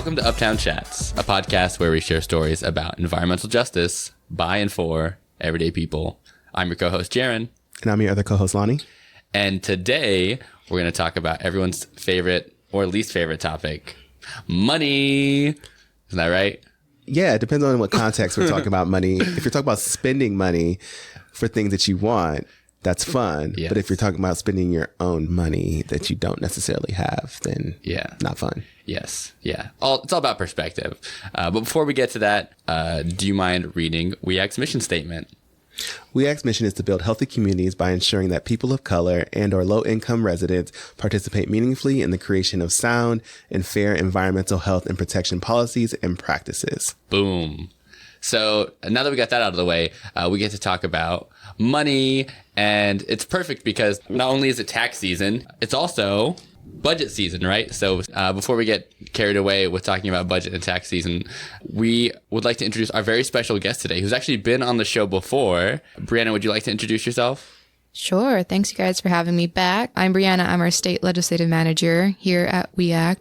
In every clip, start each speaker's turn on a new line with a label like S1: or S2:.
S1: Welcome to Uptown Chats, a podcast where we share stories about environmental justice by and for everyday people. I'm your co-host, Jaron.
S2: And I'm your other co-host, Lonnie.
S1: And today, we're going to talk about everyone's favorite or least favorite topic, money. Isn't that right?
S2: Yeah, it depends on what context we're talking about money. If you're talking about spending money for things that you want, that's fun. Yes. But if you're talking about spending your own money that you don't necessarily have, then not fun.
S1: Yes. Yeah. It's all about perspective. But before we get to that, do you mind reading WEAC's mission statement?
S2: WEAC's mission is to build healthy communities by ensuring that people of color and or low-income residents participate meaningfully in the creation of sound and fair environmental health and protection policies and practices.
S1: Boom. So now that we got that out of the way, we get to talk about money, and it's perfect because not only is it tax season, it's also budget season, right? So before we get carried away with talking about budget and tax season, we would like to introduce our very special guest today, who's actually been on the show before. Briana, would you like to introduce yourself?
S3: Sure. Thanks, you guys, for having me back. I'm Briana. I'm our state legislative manager here at WEAC.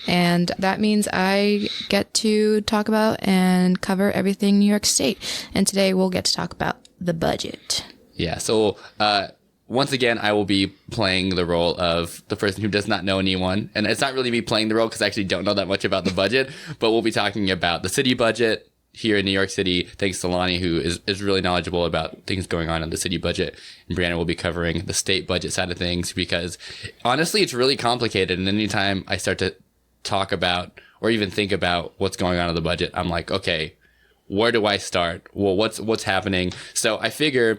S3: And that means I get to talk about and cover everything New York State. And today we'll get to talk about the budget.
S1: Yeah. So once again, I will be playing the role of the person who does not know anyone. And it's not really me playing the role because I actually don't know that much about the budget. But we'll be talking about the city budget here in New York City, thanks to Lonnie, who is really knowledgeable about things going on in the city budget. And Briana will be covering the state budget side of things because honestly, it's really complicated. And anytime I start to talk about or even think about what's going on in the budget, I'm like, okay, where do I start? Well, what's happening? So I figure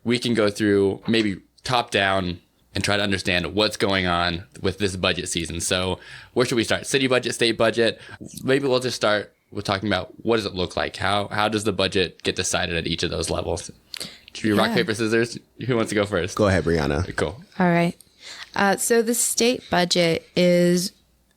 S1: we can go through maybe top down and try to understand what's going on with this budget season. So where should we start? City budget, state budget? Maybe we'll just start with talking about what does it look like? How does the budget get decided at each of those levels? Should we rock, paper, scissors? Who wants to go first?
S2: Go ahead, Briana.
S1: Cool.
S3: All right. So the state budget is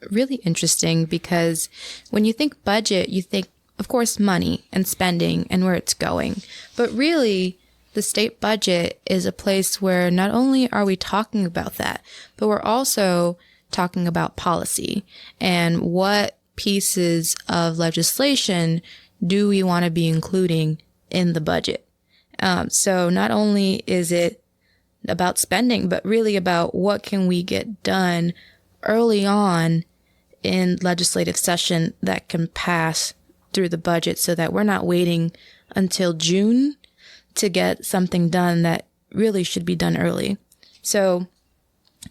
S3: really interesting because when you think budget, you think, of course, money and spending and where it's going. But really, the state budget is a place where not only are we talking about that, but we're also talking about policy and what pieces of legislation do we want to be including in the budget. So not only is it about spending, but really about what can we get done early on in legislative session that can pass through the budget so that we're not waiting until June to get something done that really should be done early. So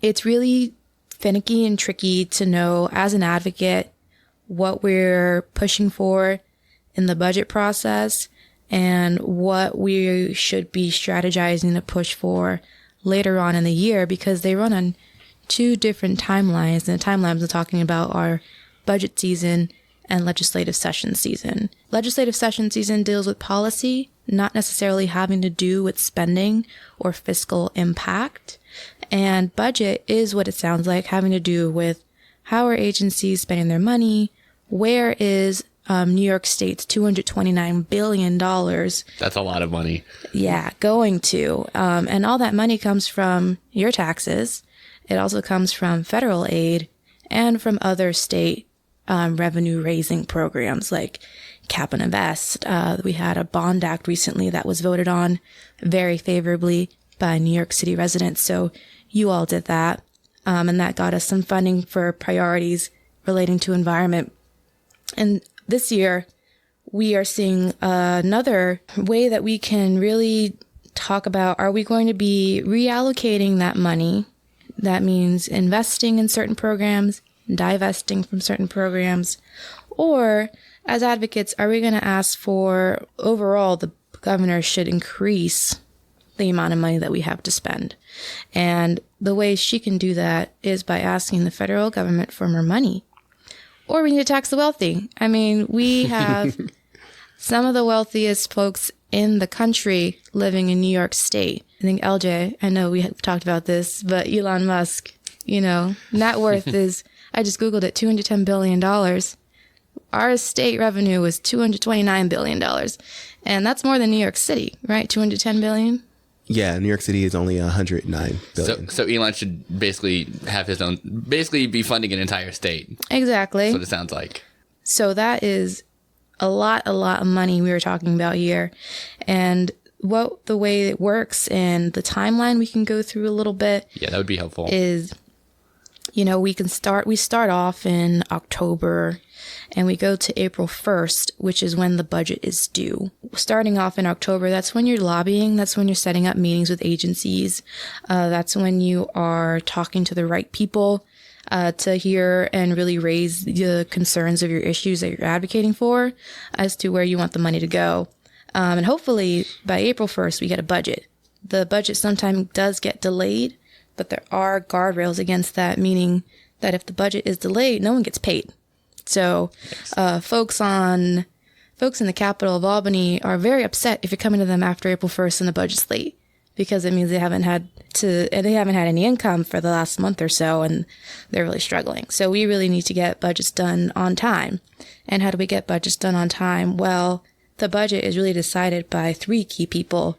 S3: it's really finicky and tricky to know as an advocate what we're pushing for in the budget process and what we should be strategizing to push for later on in the year because they run on two different timelines. And the timelines I'm talking about are budget season and legislative session season. Legislative session season deals with policy, not necessarily having to do with spending or fiscal impact. And budget is what it sounds like, having to do with how are agencies spending their money? Where is New York State's $229 billion?
S1: That's a lot of money.
S3: Yeah, going to. And all that money comes from your taxes. It also comes from federal aid and from other state revenue raising programs like Cap and Invest. We had a bond act recently that was voted on very favorably by New York City residents. So you all did that. And that got us some funding for priorities relating to environment. And this year, we are seeing another way that we can really talk about, are we going to be reallocating that money? That means investing in certain programs, divesting from certain programs, or as advocates, are we going to ask for overall the governor should increase the amount of money that we have to spend? And the way she can do that is by asking the federal government for more money. Or we need to tax the wealthy. I mean, we have some of the wealthiest folks in the country living in New York State. I think LJ, I know we have talked about this, but Elon Musk, net worth is, I just Googled it, $210 billion. Our state revenue was $229 billion. And that's more than New York City, right? $210 billion?
S2: Yeah, New York City is only $109 billion.
S1: So Elon should basically have his own, basically be funding an entire state.
S3: Exactly.
S1: That's what it sounds like.
S3: So that is a lot of money we were talking about here. And the way it works and the timeline we can go through a little bit.
S1: Yeah, that would be helpful.
S3: Is, we start off in October and we go to April 1st, which is when the budget is due. Starting off in October, that's when you're lobbying. That's when you're setting up meetings with agencies. That's when you are talking to the right people to hear and really raise the concerns of your issues that you're advocating for as to where you want the money to go. And hopefully by April 1st, we get a budget. The budget sometimes does get delayed, but there are guardrails against that, meaning that if the budget is delayed, no one gets paid. So folks in the capital of Albany are very upset if you're coming to them after April 1st and the budget's late, because it means they haven't had any income for the last month or so, and they're really struggling. So we really need to get budgets done on time. And how do we get budgets done on time? Well, the budget is really decided by three key people.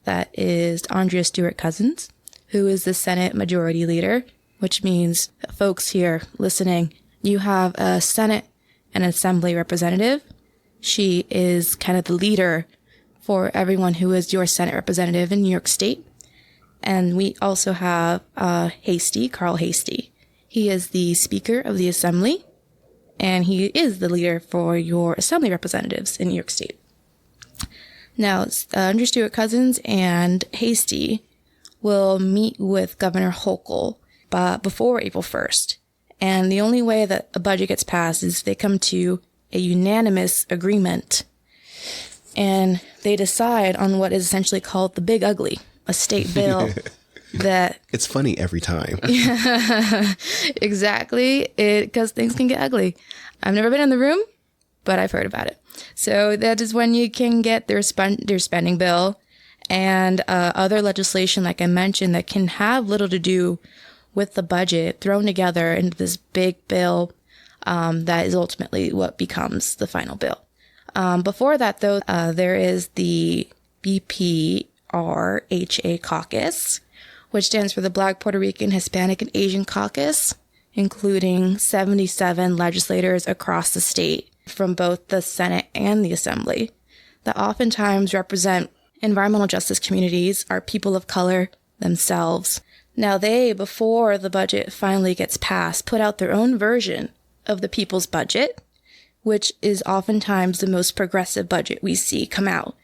S3: That is Andrea Stewart-Cousins, who is the Senate Majority Leader, which means, folks here listening, you have a Senate and Assembly representative. She is kind of the leader for everyone who is your Senate representative in New York State. And we also have Carl Hasty. He is the Speaker of the Assembly, and he is the leader for your Assembly representatives in New York State. Now, Andrew Stewart-Cousins and Hasty will meet with Governor Hochul before April 1st. And the only way that a budget gets passed is if they come to a unanimous agreement and they decide on what is essentially called the Big Ugly, a state bill that...
S2: It's funny every time.
S3: Exactly. Because things can get ugly. I've never been in the room, but I've heard about it. So that is when you can get their spending bill and other legislation, like I mentioned, that can have little to do with the budget thrown together into this big bill that is ultimately what becomes the final bill. Before that, though, there is the BPRHA caucus, which stands for the Black, Puerto Rican, Hispanic, and Asian Caucus, including 77 legislators across the state from both the Senate and the Assembly that oftentimes represent environmental justice communities, are people of color themselves. Now they, before the budget finally gets passed, put out their own version of the people's budget, which is oftentimes the most progressive budget we see come out.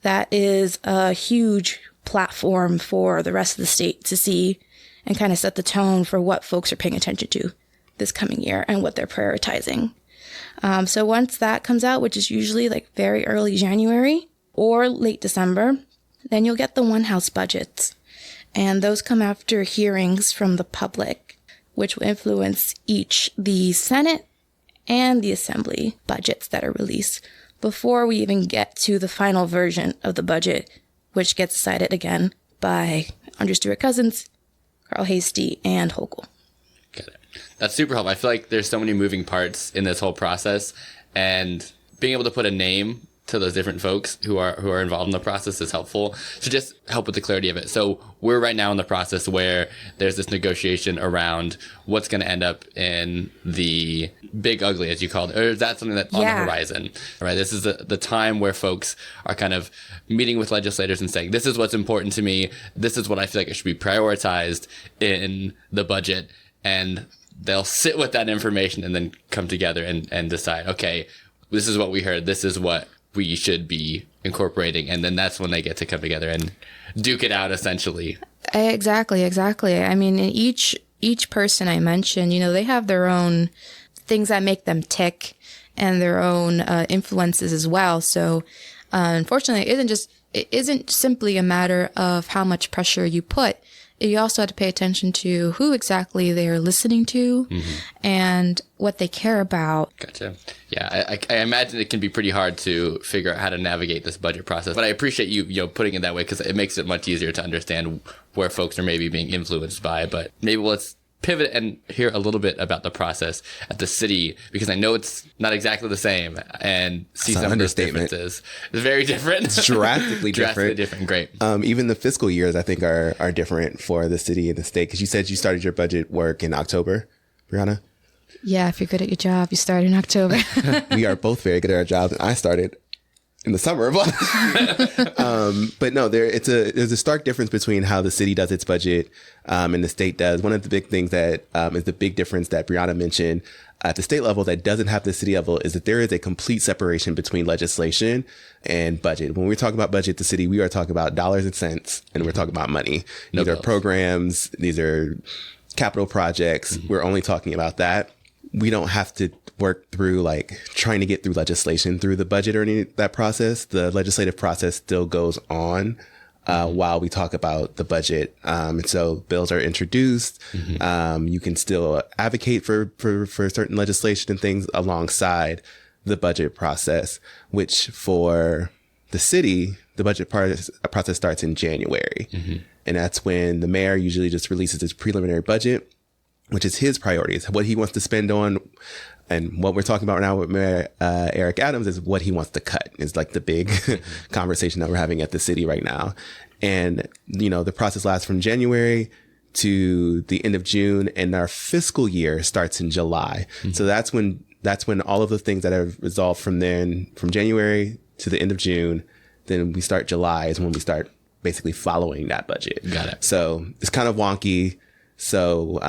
S3: That is a huge platform for the rest of the state to see and kind of set the tone for what folks are paying attention to this coming year and what they're prioritizing. So once that comes out, which is usually like very early January or late December, then you'll get the One House budgets. And those come after hearings from the public, which will influence the Senate and the Assembly budgets that are released before we even get to the final version of the budget, which gets decided again by Andrew Stewart-Cousins, Carl Hasty, and Hochul.
S1: Got it. That's super helpful. I feel like there's so many moving parts in this whole process, and being able to put a name to those different folks who are involved in the process is helpful to just help with the clarity of it. So we're right now in the process where there's this negotiation around what's going to end up in the Big Ugly, as you called it, or is that something that's on the horizon? Right. This is the time where folks are kind of meeting with legislators and saying, this is what's important to me. This is what I feel like it should be prioritized in the budget. And they'll sit with that information and then come together and decide, okay, this is what we heard. This is what we should be incorporating. And then that's when they get to come together and duke it out, essentially.
S3: Exactly. I mean, in each person I mentioned, they have their own things that make them tick and their own influences as well. So unfortunately, it isn't simply a matter of how much pressure you put. You also have to pay attention to who exactly they're listening to and what they care about.
S1: Gotcha. Yeah, I imagine it can be pretty hard to figure out how to navigate this budget process. But I appreciate you putting it that way because it makes it much easier to understand where folks are maybe being influenced by. But maybe let's pivot and hear a little bit about the process at the city, because I know it's not exactly the same and see some of those differences. It's very different.
S2: It's drastically different.
S1: Great.
S2: Even the fiscal years, I think, are different for the city and the state. Because you said you started your budget work in October, Briana?
S3: Yeah, if you're good at your job, you start in October.
S2: We are both very good at our jobs. I started in the summer. But no, there's a stark difference between how the city does its budget and the state does. One of the big things that is the big difference that Briana mentioned at the state level that doesn't have the city level is that there is a complete separation between legislation and budget. When we talk about budget, the city, we are talking about dollars and cents, and we're talking about money. These are programs. These are capital projects. We're only talking about that. We don't have to work through like trying to get through legislation through the budget or any of that process. The legislative process still goes on while we talk about the budget. And so bills are introduced. You can still advocate for certain legislation and things alongside the budget process, which for the city, the budget process starts in January. And that's when the mayor usually just releases his preliminary budget, which is his priorities, what he wants to spend on. And what we're talking about now with Mayor Eric Adams is what he wants to cut is like the big conversation that we're having at the city right now. And, you know, the process lasts from January to the end of June, and our fiscal year starts in July. So that's when all of the things that have resolved from January to the end of June, then we start July is when we start basically following that budget.
S1: Got it.
S2: So it's kind of wonky. So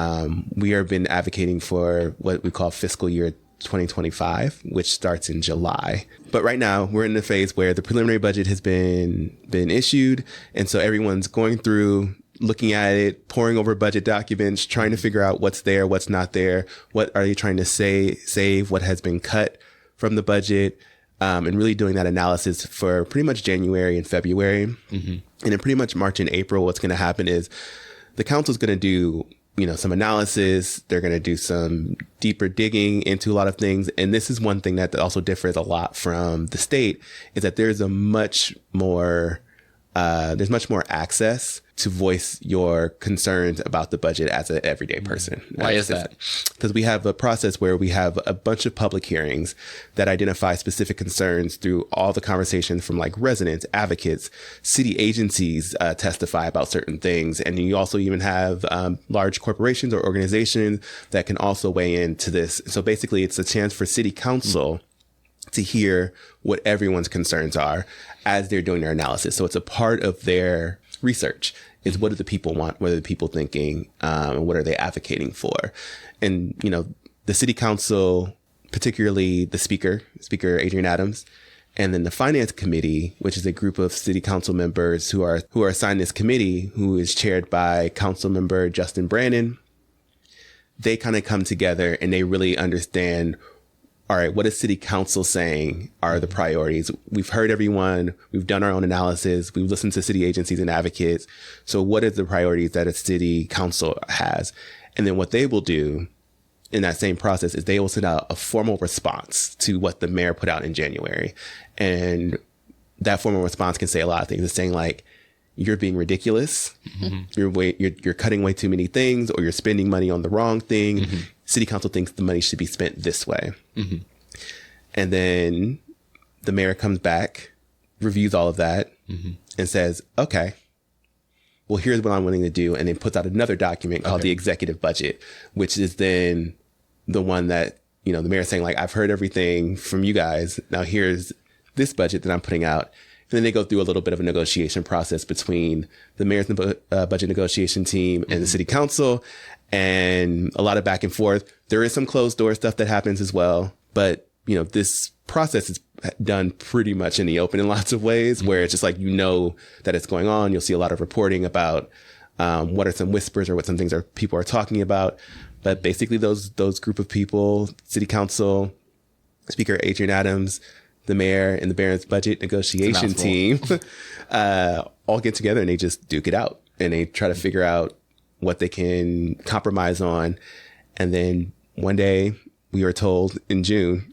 S2: we have been advocating for what we call fiscal year 2025, which starts in July. But right now we're in the phase where the preliminary budget has been issued. And so everyone's going through, looking at it, poring over budget documents, trying to figure out what's there, what's not there. What are they trying to save, what has been cut from the budget, and really doing that analysis for pretty much January and February. And in pretty much March and April, what's going to happen is the council's going to do, you know, some analysis. They're going to do some deeper digging into a lot of things. And this is one thing that also differs a lot from the state is that there's much more access to voice your concerns about the budget as an everyday person.
S1: Why is that?
S2: Because we have a process where we have a bunch of public hearings that identify specific concerns through all the conversations from like residents, advocates, city agencies testify about certain things. And you also even have large corporations or organizations that can also weigh into this. So basically it's a chance for city council to hear what everyone's concerns are as they're doing their analysis. So it's a part of their research is what do the people want? What are the people thinking? And what are they advocating for? And, you know, the city council, particularly the speaker Adrian Adams, and then the finance committee, which is a group of city council members who are assigned this committee, who is chaired by council member Justin Brannon. They kind of come together and they really understand, all right, what is city council saying are the priorities? We've heard everyone. We've done our own analysis. We've listened to city agencies and advocates. So what is the priorities that a city council has? And then what they will do in that same process is they will send out a formal response to what the mayor put out in January. And that formal response can say a lot of things. It's saying like, you're being ridiculous. You're cutting way too many things, or you're spending money on the wrong thing. City council thinks the money should be spent this way. And then the mayor comes back, reviews all of that, and says, okay, well, here's what I'm willing to do. And then puts out another document called the executive budget, which is then the one that, you know, the mayor's saying like, I've heard everything from you guys. Now here's this budget that I'm putting out. And then they go through a little bit of a negotiation process between the mayor's budget negotiation team and the city council, and a lot of back and forth. There is some closed door stuff that happens as well. But, you know, this process is done pretty much in the open in lots of ways, where it's just like, you know, that it's going on. You'll see a lot of reporting about what are some whispers or what some things people are talking about. But basically those group of people, city council, Speaker Adrian Adams, the mayor, and the mayor's budget negotiation team all get together and they just duke it out. And they try to figure out what they can compromise on. And then one day we were told in June,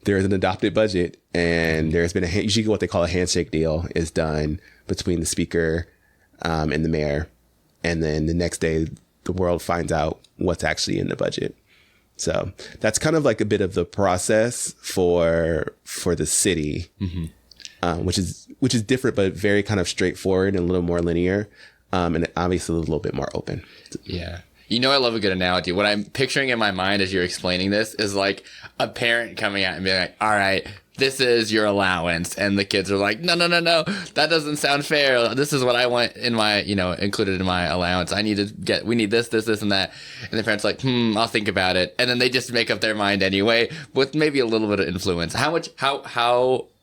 S2: there is an adopted budget, and there's been usually what they call a handshake deal is done between the speaker and the mayor. And then the next day the world finds out what's actually in the budget. So that's kind of like a bit of the process for the city, which is different, but very kind of straightforward and a little more linear, and obviously a little bit more open.
S1: Yeah. You know, I love a good analogy. What I'm picturing in my mind as you're explaining this is like a parent coming out and being like, all right, this is your allowance. And the kids are like, no, that doesn't sound fair. This is what I want in my, included in my allowance. We need this, and that. And the parents are like, I'll think about it. And then they just make up their mind anyway with maybe a little bit of influence. How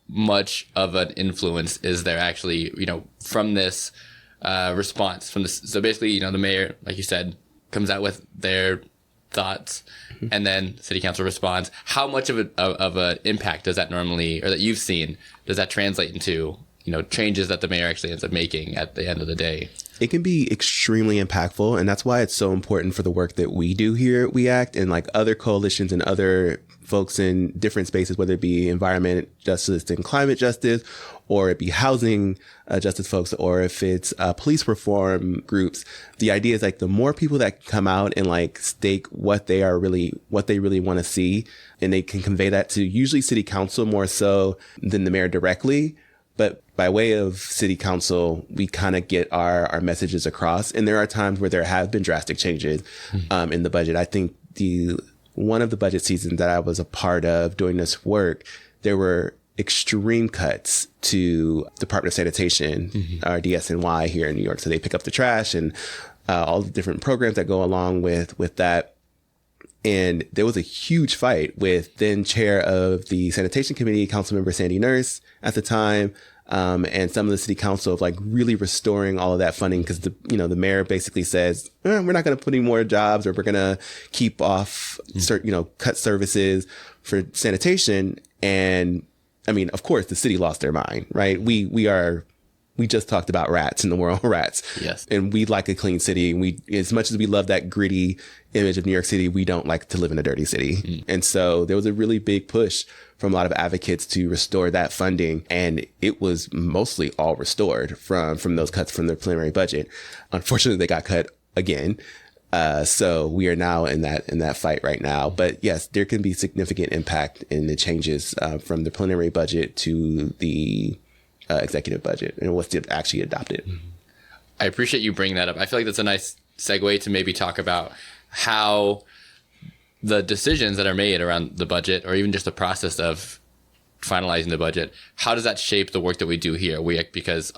S1: much of an influence is there actually, from this response from this? So basically, the mayor, like you said, comes out with their thoughts, and then city council responds. How much of an impact does that normally, or that you've seen, does that translate into, changes that the mayor actually ends up making at the end of the day?
S2: It can be extremely impactful, and that's why it's so important for the work that we do here at We Act and like other coalitions and other folks in different spaces, whether it be environment justice and climate justice, or it be housing justice folks, or if it's police reform groups. The idea is like the more people that come out and like stake what they really want to see, and they can convey that to usually city council more so than the mayor directly. But by way of city council, we kind of get our messages across. And there are times where there have been drastic changes in the budget. I think one of the budget seasons that I was a part of doing this work, there were extreme cuts to Department of Sanitation, or DSNY here in New York. So they pick up the trash and all the different programs that go along with that. And there was a huge fight with then chair of the Sanitation Committee, Councilmember Sandy Nurse at the time, and some of the city council of like really restoring all of that funding, because the mayor basically says, we're not going to put any more jobs, or we're going to keep off cut services for sanitation. And I mean, of course, the city lost their mind, right? We just talked about rats and the war on rats.
S1: Yes.
S2: And we like a clean city. And as much as we love that gritty image of New York City, we don't like to live in a dirty city. And so there was a really big push from a lot of advocates to restore that funding. And it was mostly all restored from those cuts from the preliminary budget. Unfortunately, they got cut again. So we are now in that fight right now. But yes, there can be significant impact in the changes from the preliminary budget to the executive budget and what's actually adopted.
S1: I appreciate you bringing that up. I feel like that's a nice segue to maybe talk about how the decisions that are made around the budget, or even just the process of finalizing the budget, how does that shape the work that we do here? Because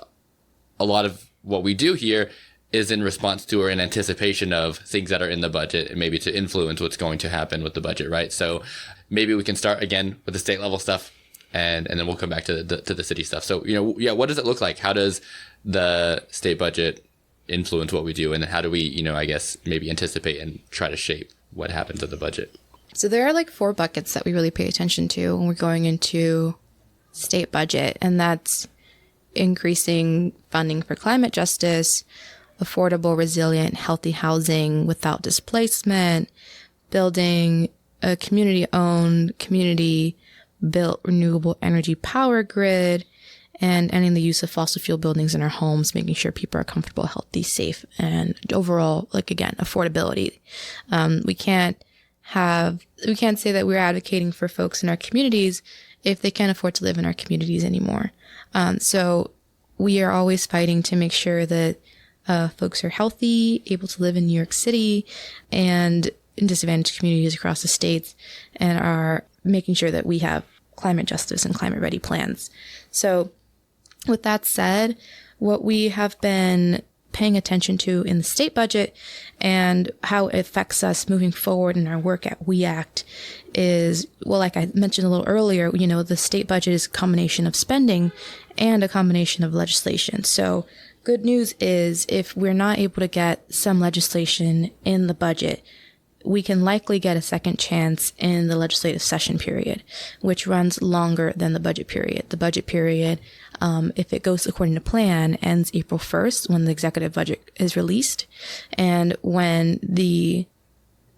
S1: a lot of what we do here is in response to or in anticipation of things that are in the budget, and maybe to influence what's going to happen with the budget, right? So maybe we can start again with the state level stuff, and then we'll come back to the city stuff. So, what does it look like? How does the state budget influence what we do? And then how do we, I guess, maybe anticipate and try to shape what happens at the budget?
S3: So there are like 4 buckets that we really pay attention to when we're going into state budget. And that's increasing funding for climate justice, affordable, resilient, healthy housing without displacement, building a community-owned, community-built renewable energy power grid, and ending the use of fossil fuel buildings in our homes, making sure people are comfortable, healthy, safe, and overall, like, again, affordability. We can't say that we're advocating for folks in our communities if they can't afford to live in our communities anymore. So we are always fighting to make sure that folks are healthy, able to live in New York City and in disadvantaged communities across the states, and are making sure that we have climate justice and climate ready plans. So with that said, what we have been paying attention to in the state budget and how it affects us moving forward in our work at We Act is, well, like I mentioned a little earlier, the state budget is a combination of spending and a combination of legislation. So good news is if we're not able to get some legislation in the budget, we can likely get a second chance in the legislative session period, which runs longer than the budget period. The budget period, if it goes according to plan, ends April 1st when the executive budget is released. And when the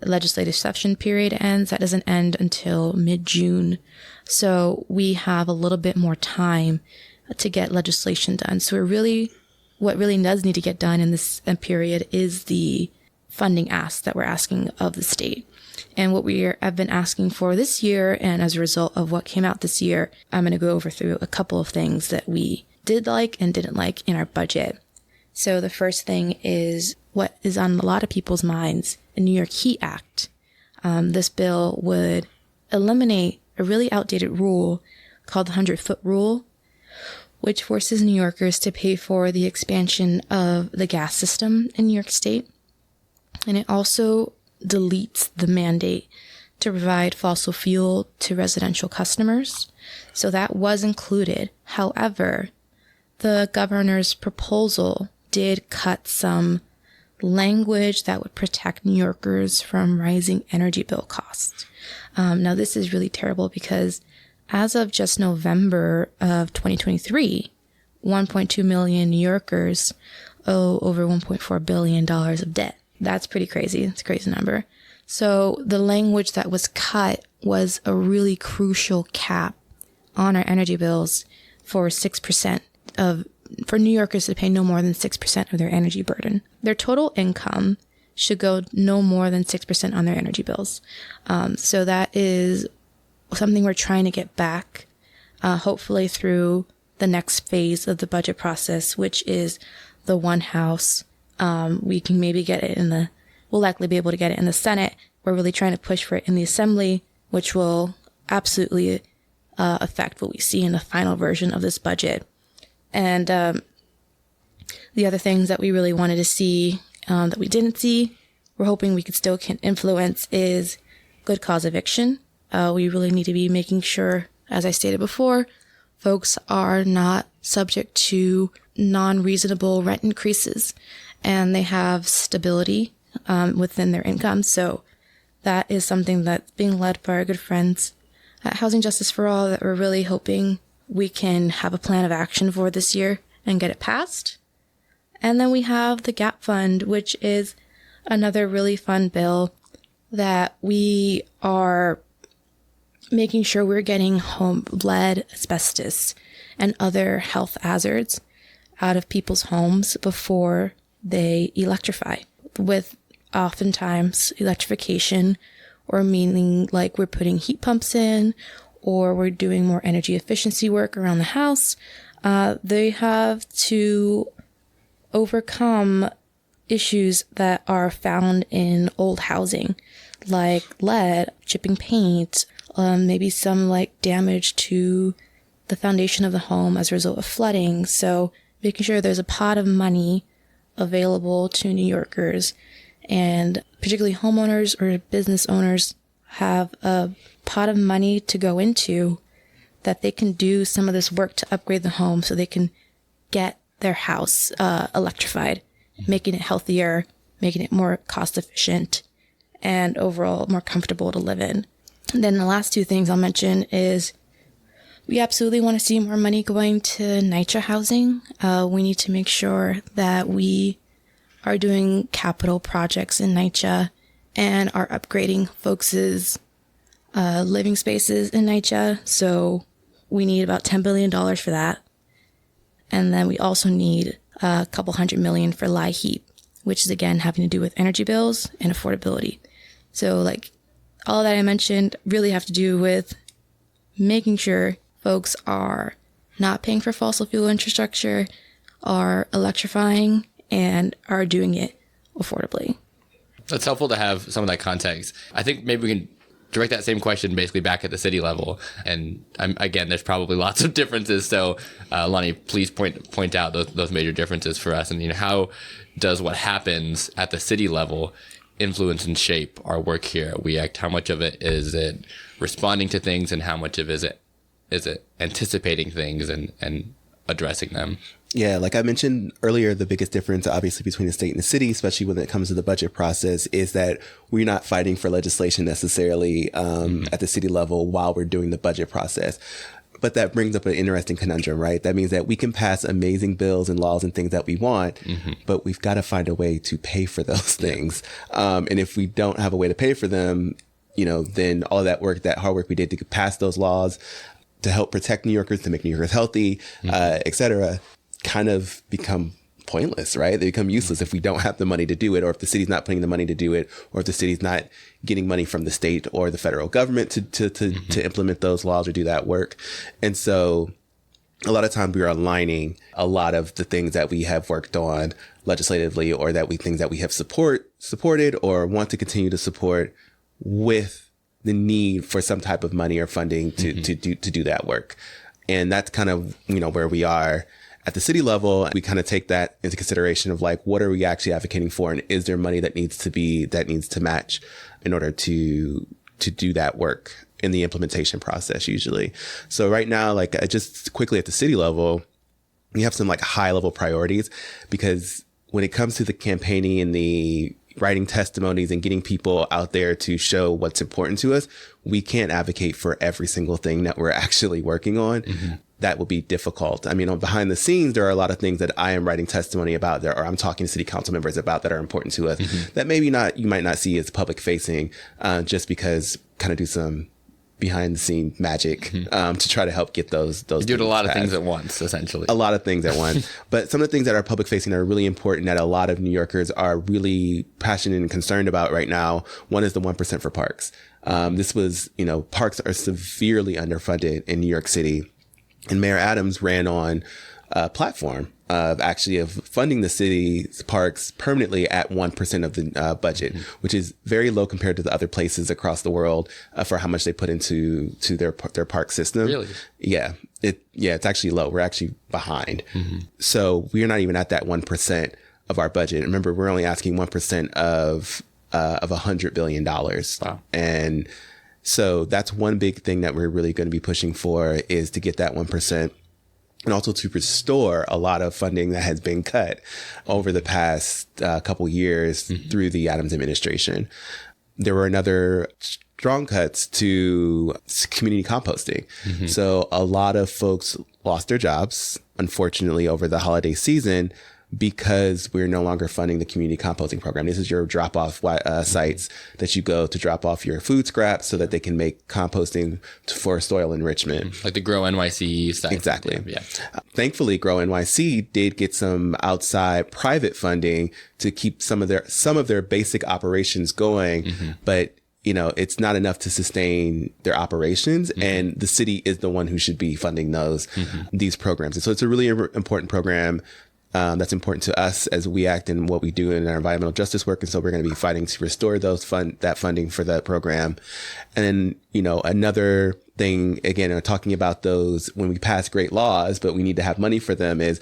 S3: legislative session period ends, that doesn't end until mid-June. So we have a little bit more time to get legislation done. So what really does need to get done in this period is the funding ask that we're asking of the state. And what have been asking for this year, and as a result of what came out this year, I'm going to go over through a couple of things that we did like and didn't like in our budget. So the first thing is what is on a lot of people's minds New York Heat Act. This bill would eliminate a really outdated rule called the 100-foot rule, which forces New Yorkers to pay for the expansion of the gas system in New York State. And it also deletes the mandate to provide fossil fuel to residential customers. So that was included. However, the governor's proposal did cut some language that would protect New Yorkers from rising energy bill costs. Now, this is really terrible because as of just November of 2023, 1.2 million New Yorkers owe over $1.4 billion of debt. That's pretty crazy. It's a crazy number. So the language that was cut was a really crucial cap on our energy bills for 6% for New Yorkers to pay no more than 6% of their energy burden. Their total income should go no more than 6% on their energy bills. So that is something we're trying to get back, hopefully through the next phase of the budget process, which is the one house. We can maybe get it we'll likely be able to get it in the Senate. We're really trying to push for it in the Assembly, which will absolutely affect what we see in the final version of this budget. And the other things that we really wanted to see that we didn't see, we're hoping we could still can influence is good cause eviction. We really need to be making sure, as I stated before, folks are not subject to non-reasonable rent increases and they have stability within their income. So that is something that's being led by our good friends at Housing Justice for All that we're really hoping we can have a plan of action for this year and get it passed. And then we have the GAP Fund, which is another really fun bill that we are making sure we're getting home lead, asbestos, and other health hazards out of people's homes before they electrify. With oftentimes electrification, or meaning like we're putting heat pumps in, or we're doing more energy efficiency work around the house, they have to overcome issues that are found in old housing, like lead, chipping paint, maybe some like damage to the foundation of the home as a result of flooding. So making sure there's a pot of money available to New Yorkers, and particularly homeowners or business owners have a pot of money to go into that they can do some of this work to upgrade the home so they can get their house electrified, making it healthier, making it more cost efficient, and overall more comfortable to live in. And then the last two things I'll mention is we absolutely want to see more money going to NYCHA housing. We need to make sure that we are doing capital projects in NYCHA and are upgrading folks' living spaces in NYCHA. So we need about $10 billion for that. And then we also need a couple $100 million for LIHEAP, which is again having to do with energy bills and affordability. So like all that I mentioned really have to do with making sure folks are not paying for fossil fuel infrastructure, are electrifying, and are doing it affordably.
S1: It's helpful to have some of that context. I think maybe we can direct that same question basically back at the city level. And again, there's probably lots of differences. So Lonnie, please point out those major differences for us. And how does what happens at the city level influence and shape our work here at We Act? How much of it is it responding to things, and how much of it is it anticipating things and addressing them?
S2: Yeah, like I mentioned earlier, the biggest difference obviously between the state and the city, especially when it comes to the budget process, is that we're not fighting for legislation necessarily at the city level while we're doing the budget process. But that brings up an interesting conundrum, right? That means that we can pass amazing bills and laws and things that we want, but we've got to find a way to pay for those things. And if we don't have a way to pay for them, then all of that work, that hard work we did to pass those laws, to help protect New Yorkers, to make New Yorkers healthy, et cetera, kind of become pointless, right? They become useless if we don't have the money to do it, or if the city's not putting the money to do it, or if the city's not getting money from the state or the federal government to implement those laws or do that work. And so a lot of times we are aligning a lot of the things that we have worked on legislatively, or things that we have supported or want to continue to support with the need for some type of money or funding to do that work. And that's kind of, where we are at the city level. We kind of take that into consideration of like, what are we actually advocating for? And is there money that needs to match in order to do that work in the implementation process usually. So right now, like just quickly at the city level, we have some like high level priorities, because when it comes to the campaigning and the writing testimonies and getting people out there to show what's important to us, we can't advocate for every single thing that we're actually working on. That would be difficult. I mean, behind the scenes, there are a lot of things that I am writing testimony about or I'm talking to city council members about that are important to us that you might not see as public facing, just because kind of do some behind the scene magic to try to help get those.
S1: You do a lot of things at once, essentially.
S2: A lot of things at once. But some of the things that are public facing are really important that a lot of New Yorkers are really passionate and concerned about right now. One is the 1% for parks. This was, parks are severely underfunded in New York City. And Mayor Adams ran on a platform of funding the city's parks permanently at 1% of the budget, which is very low compared to the other places across the world for how much they put into their park system.
S1: Really?
S2: Yeah. It's actually low. We're actually behind. So we're not even at that 1% of our budget. Remember, we're only asking 1% of $100 billion.
S1: Wow.
S2: And so that's one big thing that we're really going to be pushing for, is to get that 1%. And also to restore a lot of funding that has been cut over the past couple years through the Adams administration. There were another strong cuts to community composting. So a lot of folks lost their jobs, unfortunately, over the holiday season, because we're no longer funding the community composting program. This is your drop-off sites that you go to drop off your food scraps so that they can make composting for soil enrichment.
S1: Like the Grow NYC site.
S2: Exactly.
S1: Yeah.
S2: Thankfully, Grow NYC did get some outside private funding to keep some of their basic operations going, but it's not enough to sustain their operations, and the city is the one who should be funding these programs. And so it's a really important program. That's important to us as we act in what we do in our environmental justice work. And so we're going to be fighting to restore that funding for that program. And then, another thing, again, talking about those when we pass great laws, but we need to have money for them, is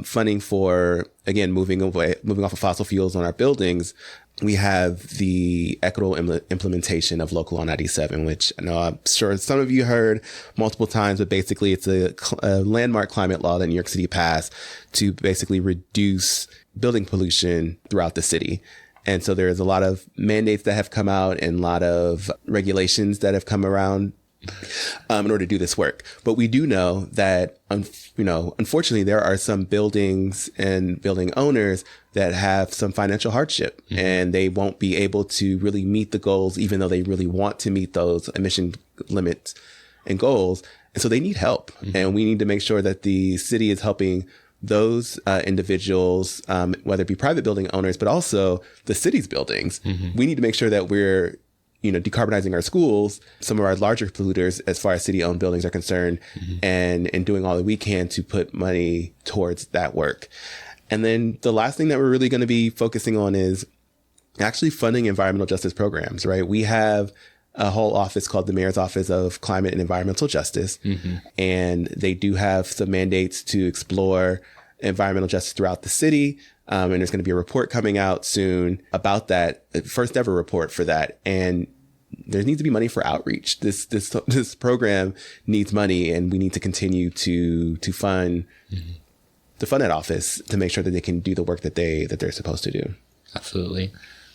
S2: funding for, again, moving off of fossil fuels on our buildings. We have the equitable implementation of Local Law 97, which I know I'm sure some of you heard multiple times, but basically it's a landmark climate law that New York City passed to basically reduce building pollution throughout the city. And so there's a lot of mandates that have come out and a lot of regulations that have come around in order to do this work. But we do know that, unfortunately, there are some buildings and building owners that have some financial hardship, and they won't be able to really meet the goals, even though they really want to meet those emission limits and goals. And so they need help. And we need to make sure that the city is helping those individuals, whether it be private building owners, but also the city's buildings. We need to make sure that we're decarbonizing our schools, some of our larger polluters as far as city-owned buildings are concerned, and doing all that we can to put money towards that work. And then the last thing that we're really going to be focusing on is actually funding environmental justice programs, right? We have a whole office called the Mayor's Office of Climate and Environmental Justice, and they do have some mandates to explore environmental justice throughout the city. And there's going to be a report coming out soon about that, first ever report for that. And there needs to be money for outreach. This program needs money, and we need to continue to fund that office to make sure that they can do the work that they're supposed to do.
S1: Absolutely.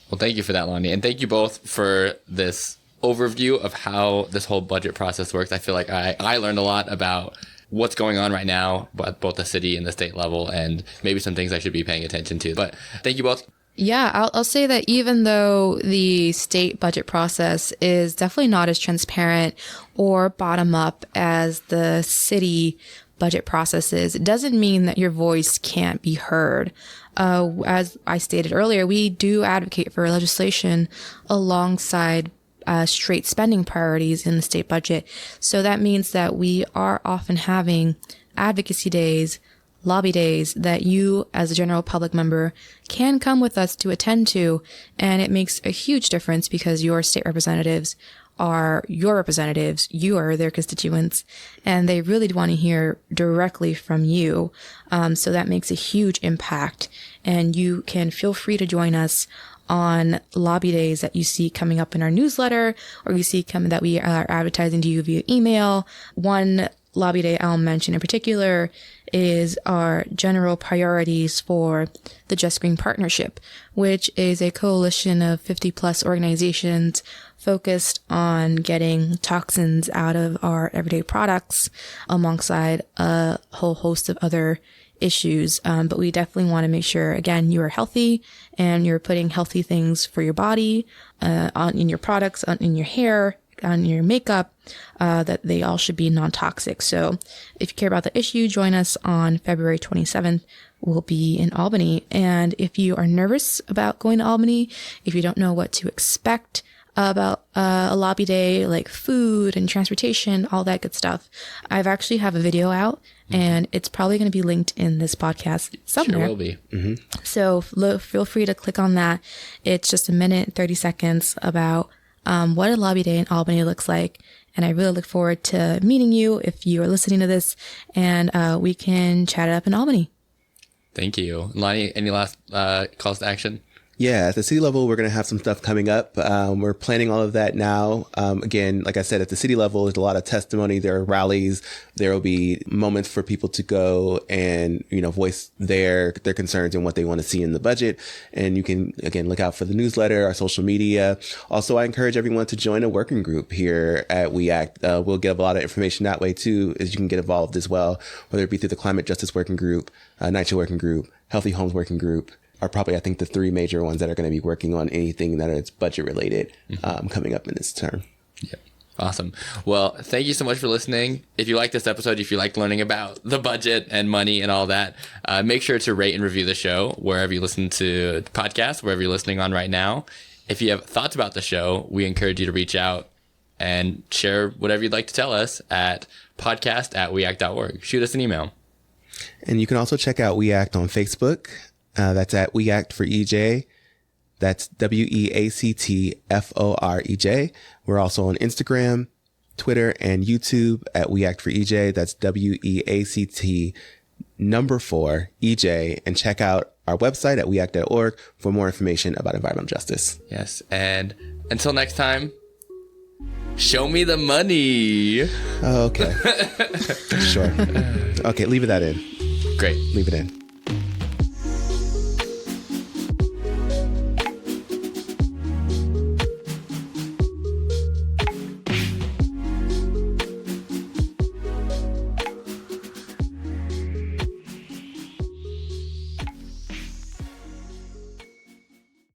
S1: Well, thank you for that, Lonnie, and thank you both for this overview of how this whole budget process works. I feel like I learned a lot about what's going on right now, at both the city and the state level, and maybe some things I should be paying attention to. But thank you both.
S3: Yeah, I'll say that even though the state budget process is definitely not as transparent or bottom up as the city budget process is, it doesn't mean that your voice can't be heard. As I stated earlier, we do advocate for legislation alongside straight spending priorities in the state budget. So that means that we are often having advocacy days lobby days that you as a general public member can come with us to attend to. And it makes a huge difference because your state representatives are your representatives. You are their constituents, and they really want to hear directly from you. So that makes a huge impact, and you can feel free to join us on lobby days that you see coming up in our newsletter, or you see coming that we are advertising to you via email. One lobby day I'll mention in particular is our general priorities for the Just Green Partnership, which is a coalition of 50 plus organizations focused on getting toxins out of our everyday products alongside a whole host of other issues. But we definitely want to make sure, again, you are healthy and you're putting healthy things for your body, in your products, in your hair, on your makeup, that they all should be non-toxic. So if you care about the issue, join us on February 27th. We'll be in Albany. And if you are nervous about going to Albany, if you don't know what to expect about a lobby day, like food and transportation, all that good stuff, I've actually have a video out, and it's probably going to be linked in this podcast somewhere.
S1: Sure will be. Mm-hmm.
S3: So feel free to click on that. It's just a minute and 30 seconds about what a lobby day in Albany looks like. And I really look forward to meeting you if you are listening to this, and we can chat it up in Albany.
S1: Thank you. Lonnie, any last calls to action?
S2: Yeah, at the city level, we're going to have some stuff coming up. We're planning all of that now. Again, like I said, at the city level, there's a lot of testimony. There are rallies. There will be moments for people to go and, voice their concerns and what they want to see in the budget. And you can, again, look out for the newsletter, our social media. Also, I encourage everyone to join a working group here at We Act. We'll give a lot of information that way, too, as you can get involved as well, whether it be through the Climate Justice Working Group, NYCHA Working Group, Healthy Homes Working Group, are probably, I think, the three major ones that are going to be working on anything that is budget related coming up in this term.
S1: Yep. Awesome. Well, thank you so much for listening. If you like this episode, if you like learning about the budget and money and all that, make sure to rate and review the show wherever you listen to podcasts, wherever you're listening on right now. If you have thoughts about the show, we encourage you to reach out and share whatever you'd like to tell us at podcast@weact.org. Shoot us an email.
S2: And you can also check out We Act on Facebook. That's at We Act for EJ. That's WEACTFOREJ. We're also on Instagram, Twitter, and YouTube at We Act for EJ. That's WEACT4EJ. And check out our website at weact.org for more information about environmental justice.
S1: Yes. And until next time, show me the money.
S2: Oh, okay. Sure. Okay, leave that in.
S1: Great.
S2: Leave it in.